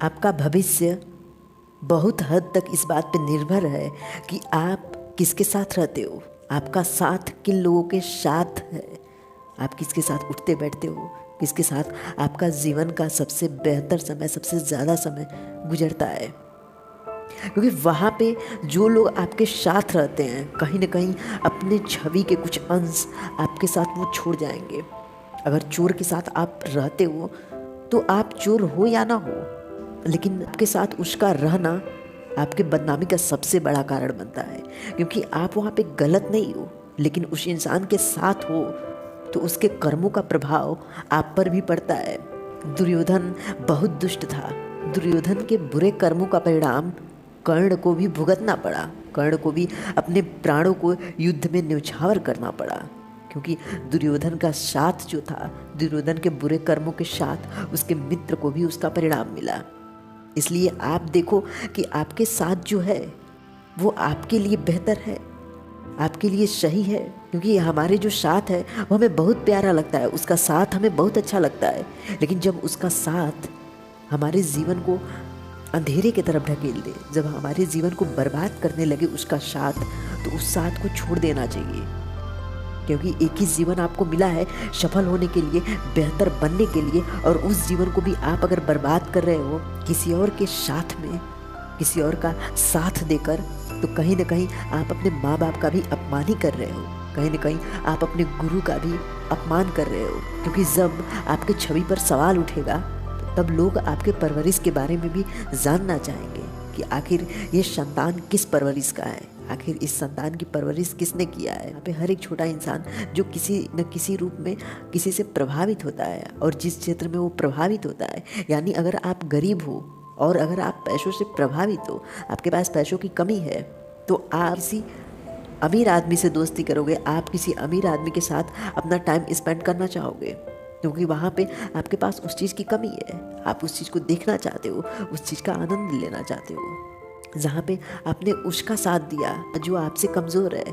आपका भविष्य बहुत हद तक इस बात पे निर्भर है कि आप किसके साथ रहते हो, आपका साथ किन लोगों के साथ है, आप किसके साथ उठते बैठते हो, किसके साथ आपका जीवन का सबसे बेहतर समय, सबसे ज़्यादा समय गुजरता है। क्योंकि वहाँ पे जो लोग आपके साथ रहते हैं कहीं ना कहीं अपने छवि के कुछ अंश आपके साथ वो छोड़ जाएंगे। अगर चोर के साथ आप रहते हो तो आप चोर हो या ना हो, लेकिन आपके साथ उसका रहना आपके बदनामी का सबसे बड़ा कारण बनता है। क्योंकि आप वहाँ पे गलत नहीं हो, लेकिन उस इंसान के साथ हो तो उसके कर्मों का प्रभाव आप पर भी पड़ता है। दुर्योधन बहुत दुष्ट था। दुर्योधन के बुरे कर्मों का परिणाम कर्ण को भी भुगतना पड़ा। कर्ण को भी अपने प्राणों को युद्ध में न्यौछावर करना पड़ा, क्योंकि दुर्योधन का साथ जो था, दुर्योधन के बुरे कर्मों के साथ उसके मित्र को भी उसका परिणाम मिला। इसलिए आप देखो कि आपके साथ जो है वो आपके लिए बेहतर है, आपके लिए सही है। क्योंकि हमारे जो साथ है वो हमें बहुत प्यारा लगता है, उसका साथ हमें बहुत अच्छा लगता है। लेकिन जब उसका साथ हमारे जीवन को अंधेरे की तरफ ढकेल दे, जब हमारे जीवन को बर्बाद करने लगे उसका साथ, तो उस साथ को छोड़ देना चाहिए। क्योंकि एक ही जीवन आपको मिला है सफल होने के लिए, बेहतर बनने के लिए, और उस जीवन को भी आप अगर बर्बाद कर रहे हो किसी और के साथ में, किसी और का साथ देकर, तो कहीं ना कहीं आप अपने माँ बाप का भी अपमान ही कर रहे हो, कहीं ना कहीं आप अपने गुरु का भी अपमान कर रहे हो। क्योंकि जब आपके छवि पर सवाल उठेगा तब लोग आपके परवरिश के बारे में भी जानना चाहेंगे कि आखिर ये संतान किस परवरिश का है, आखिर इस संतान की परवरिश किसने किया है। यहाँ पे हर एक छोटा इंसान जो किसी न किसी रूप में किसी से प्रभावित होता है, और जिस क्षेत्र में वो प्रभावित होता है, यानी अगर आप गरीब हो और अगर आप पैसों से प्रभावित हो, आपके पास पैसों की कमी है, तो आप किसी अमीर आदमी से दोस्ती करोगे, आप किसी अमीर आदमी के साथ अपना टाइम स्पेंड करना चाहोगे, क्योंकि वहाँ पे आपके पास उस चीज़ की कमी है, आप उस चीज़ को देखना चाहते हो, उस चीज़ का आनंद लेना चाहते हो। जहाँ पे आपने उसका साथ दिया जो आपसे कमज़ोर है,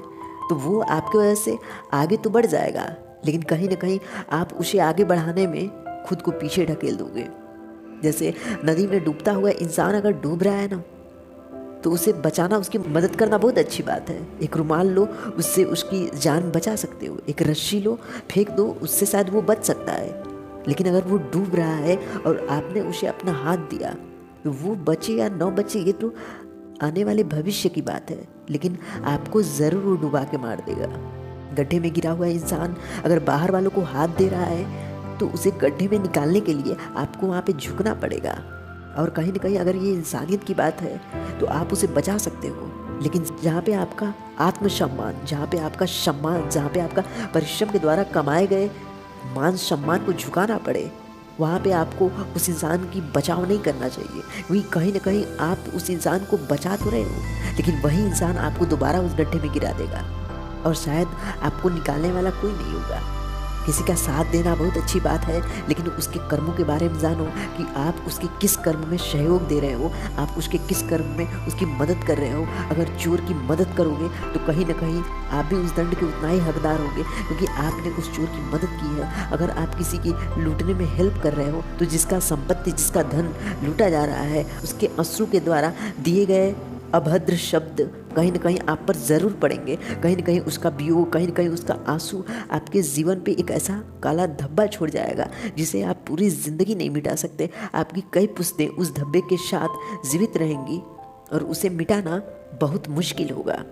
तो वो आपकी वजह से आगे तो बढ़ जाएगा, लेकिन कहीं ना कहीं आप उसे आगे बढ़ाने में खुद को पीछे ढकेल दोगे। जैसे नदी में डूबता हुआ इंसान अगर डूब रहा है ना, तो उसे बचाना, उसकी मदद करना बहुत अच्छी बात है। एक रुमाल लो, उससे उसकी जान बचा सकते हो। एक रस्सी लो, फेंक दो, उससे शायद वो बच सकता है। लेकिन अगर वो डूब रहा है और आपने उसे अपना हाथ दिया, तो वो बचे या न बचे ये तो आने वाले भविष्य की बात है, लेकिन आपको ज़रूर वो डुबा के मार देगा। गड्ढे में गिरा हुआ इंसान अगर बाहर वालों को हाथ दे रहा है, तो उसे गड्ढे में निकालने के लिए आपको वहाँ पे झुकना पड़ेगा। और कहीं ना कहीं अगर ये इंसानियत की बात है तो आप उसे बचा सकते हो। लेकिन जहाँ पे आपका आत्मसम्मान, जहाँ पे आपका सम्मान, जहाँ पे आपका परिश्रम के द्वारा कमाए गए मान सम्मान को झुकाना पड़े, वहाँ पे आपको उस इंसान की बचाव नहीं करना चाहिए। क्योंकि कहीं ना कहीं आप उस इंसान को बचा तो रहे हो, लेकिन वही इंसान आपको दोबारा उस गड्ढे में गिरा देगा, और शायद आपको निकालने वाला कोई नहीं होगा। किसी का साथ देना बहुत अच्छी बात है, लेकिन उसके कर्मों के बारे में जानो कि आप उसके किस कर्म में सहयोग दे रहे हो, आप उसके किस कर्म में उसकी मदद कर रहे हो। अगर चोर की मदद करोगे तो कहीं ना कहीं आप भी उस दंड के उतना ही हकदार होंगे, क्योंकि आपने उस चोर की मदद की है। अगर आप किसी की लूटने में हेल्प कर रहे हो, तो जिसका संपत्ति, जिसका धन लूटा जा रहा है, उसके अश्रु के द्वारा दिए गए अभद्र शब्द कहीं ना कहीं आप पर ज़रूर पड़ेंगे। कहीं ना कहीं उसका वियोग, कहीं ना कहीं उसका आंसू आपके जीवन पे एक ऐसा काला धब्बा छोड़ जाएगा जिसे आप पूरी ज़िंदगी नहीं मिटा सकते। आपकी कई पुश्तें उस धब्बे के साथ जीवित रहेंगी और उसे मिटाना बहुत मुश्किल होगा।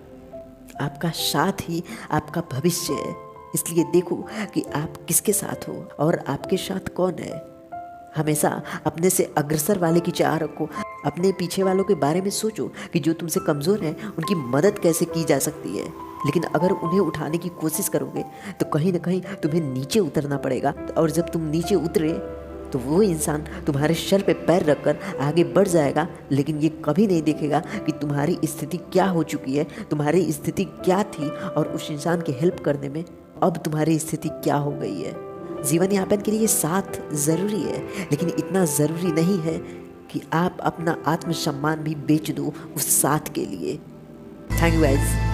आपका साथ ही आपका भविष्य है, इसलिए देखो कि आप किसके साथ हो और आपके साथ कौन है। हमेशा अपने से अग्रसर वाले की चाह रखो, अपने पीछे वालों के बारे में सोचो कि जो तुमसे कमज़ोर हैं उनकी मदद कैसे की जा सकती है। लेकिन अगर उन्हें उठाने की कोशिश करोगे तो कहीं ना कहीं तुम्हें नीचे उतरना पड़ेगा, और जब तुम नीचे उतरे तो वो इंसान तुम्हारे सर पे पैर रखकर आगे बढ़ जाएगा, लेकिन ये कभी नहीं देखेगा कि तुम्हारी स्थिति क्या हो चुकी है, तुम्हारी स्थिति क्या थी, और उस इंसान की हेल्प करने में अब तुम्हारी स्थिति क्या हो गई है। जीवन यापन के लिए साथ ज़रूरी है, लेकिन इतना ज़रूरी नहीं है कि आप अपना आत्मसम्मान भी बेच दो उस साथ के लिए। Thank you guys.